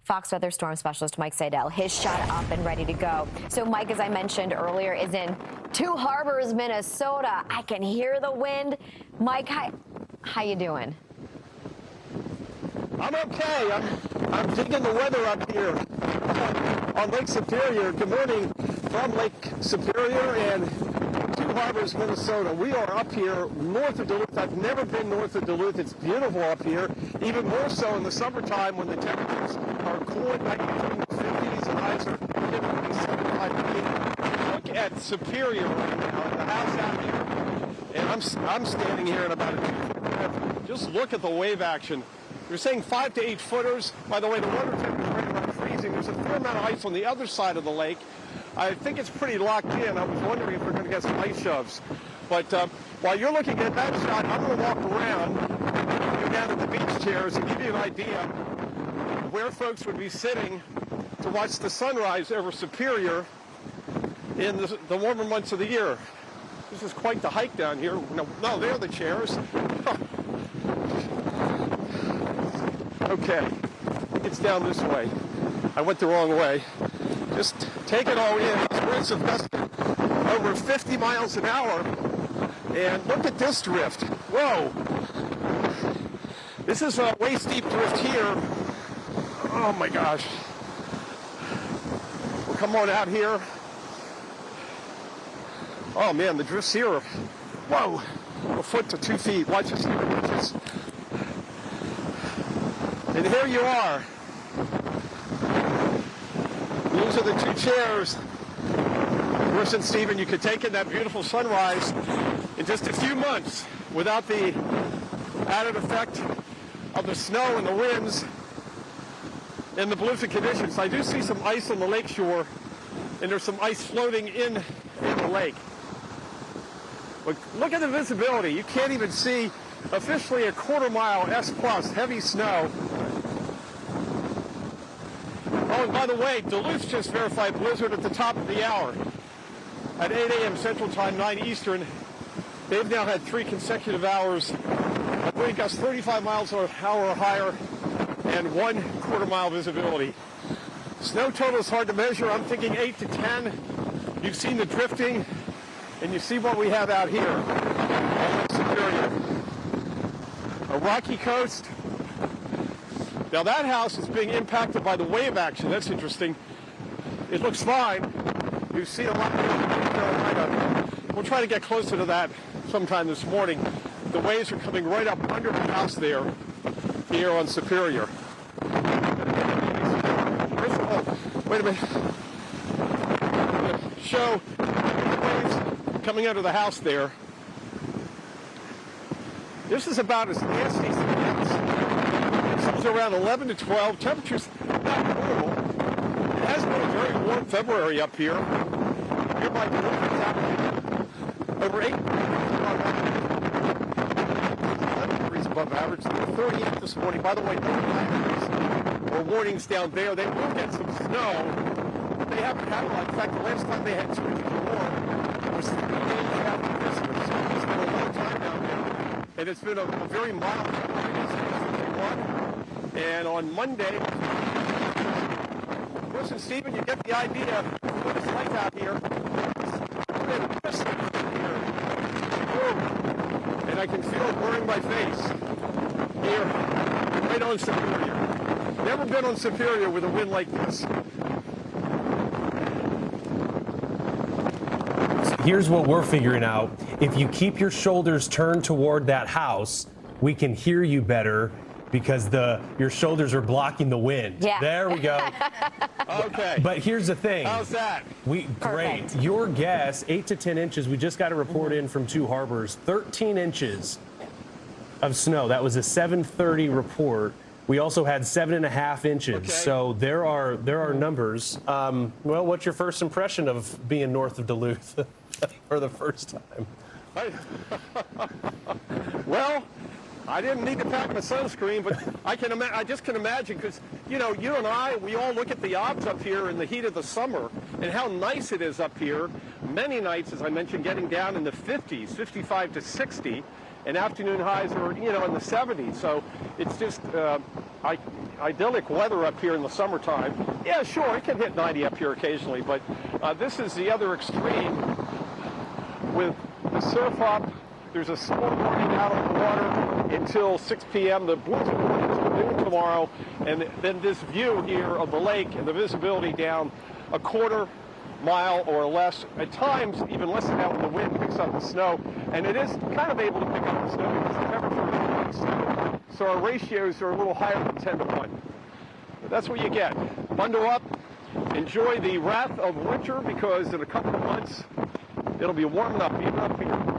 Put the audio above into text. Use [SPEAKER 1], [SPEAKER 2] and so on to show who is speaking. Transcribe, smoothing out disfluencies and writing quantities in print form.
[SPEAKER 1] Fox Weather Storm Specialist Mike Seidel, his shot up and ready to go. So Mike, as I mentioned earlier, is in Two Harbors, Minnesota. I can hear the wind. Mike, how you doing?
[SPEAKER 2] I'm okay. I'm digging the weather up here on Lake Superior. Good morning from Lake Superior and Two Harbors, Minnesota. We are up here north of Duluth. I've never been north of Duluth. It's beautiful up here, even more so in the summertime when the temperatures are cool at night between the 50s and highs are typically 75 degrees. Look at Superior right now, the house out here. And I'm standing here in about a 2-foot drift. Just look at the wave action. You're saying 5 to 8 footers. By the way, the water temperature is right around freezing. There's a fair amount of ice on the other side of the lake. I think it's pretty locked in. I was wondering if we're going to get some ice shoves. But while you're looking at that shot, I'm going to walk around, go down to the beach chairs, and give you an idea of where folks would be sitting to watch the sunrise over Superior in the warmer months of the year. This is quite the hike down here. No, there are the chairs. Okay, it's down this way. I went the wrong way. Just take it all in. These winds have gusted over 50 miles an hour. And look at this drift. Whoa. This is a waist deep drift here. Oh my gosh. We'll come on out here. Oh man, the drifts here are, whoa, a foot to 2 feet. Watch this. And here you are. These are the two chairs. Bruce and Stephen, you could take in that beautiful sunrise in just a few months without the added effect of the snow and the winds and the blizzard conditions. I do see some ice on the lakeshore, and there's some ice floating in the lake. But look at the visibility. You can't even see officially a quarter-mile S+ heavy snow. Oh, and by the way, Duluth just verified blizzard at the top of the hour. At 8 a.m. Central Time, 9 Eastern, they've now had 3 consecutive hours of wind gusts 35 miles an hour or higher and 1 quarter-mile visibility. Snow total is hard to measure. I'm thinking 8 to 10. You've seen the drifting, and you see what we have out here on Lake Superior. A rocky coast. Now that house is being impacted by the wave action. That's interesting. It looks fine. You see a lot of North Carolina. We'll try to get closer to that sometime this morning. The waves are coming right up under the house there, here on Superior. Oh, wait a minute. Show the waves coming under the house there. This is about as nasty as it gets. It's around 11 to 12. Temperatures not horrible. It has been a very warm February up here. Nearby over 8 11 degrees above average. 38 this morning. By the way, no fires or warnings down there. They will get some snow. They haven't had a lot. In fact, the last time they had 2 inches or more was 3 days after Christmas. So it's been a long time down there. And it's been a very mild February. And on Monday, Bruce and Stephen, you get the idea of what it's like out here. And I can feel it burning my face here, right on Superior. Never been on Superior with a wind like this.
[SPEAKER 3] Here's what we're figuring out. If you keep your shoulders turned toward that house, we can hear you better because your shoulders are blocking the wind.
[SPEAKER 1] Yeah.
[SPEAKER 3] There we go.
[SPEAKER 2] Okay.
[SPEAKER 3] But here's the thing.
[SPEAKER 2] How's that?
[SPEAKER 3] Great. Your guess, 8 to 10 inches. We just got a report in from Two Harbors, 13 inches of snow. That was a 7:30 report. We also had 7.5 inches. Okay. So there are numbers. Well, what's your first impression of being north of Duluth for the first time?
[SPEAKER 2] Well, I didn't need to pack my sunscreen, but I just can imagine, because, you know, you and I, we all look at the odds up here in the heat of the summer and how nice it is up here. Many nights, as I mentioned, getting down in the 50s, 55 to 60, and afternoon highs are, you know, in the 70s. So it's just, idyllic weather up here in the summertime. Yeah, sure, it can hit 90 up here occasionally, but this is the other extreme with the surf up. There's a small warning out on the water until 6 p.m. The blizzard warning is for noon tomorrow, and then this view here of the lake and the visibility down a quarter mile or less, at times even less than that when the wind picks up the snow, and it is kind of able to pick up the snow because the temperature is snow, so our ratios are a little higher than 10 to 1. But that's what you get. Bundle up, enjoy the wrath of winter, because in a couple of months it'll be warming up even up here.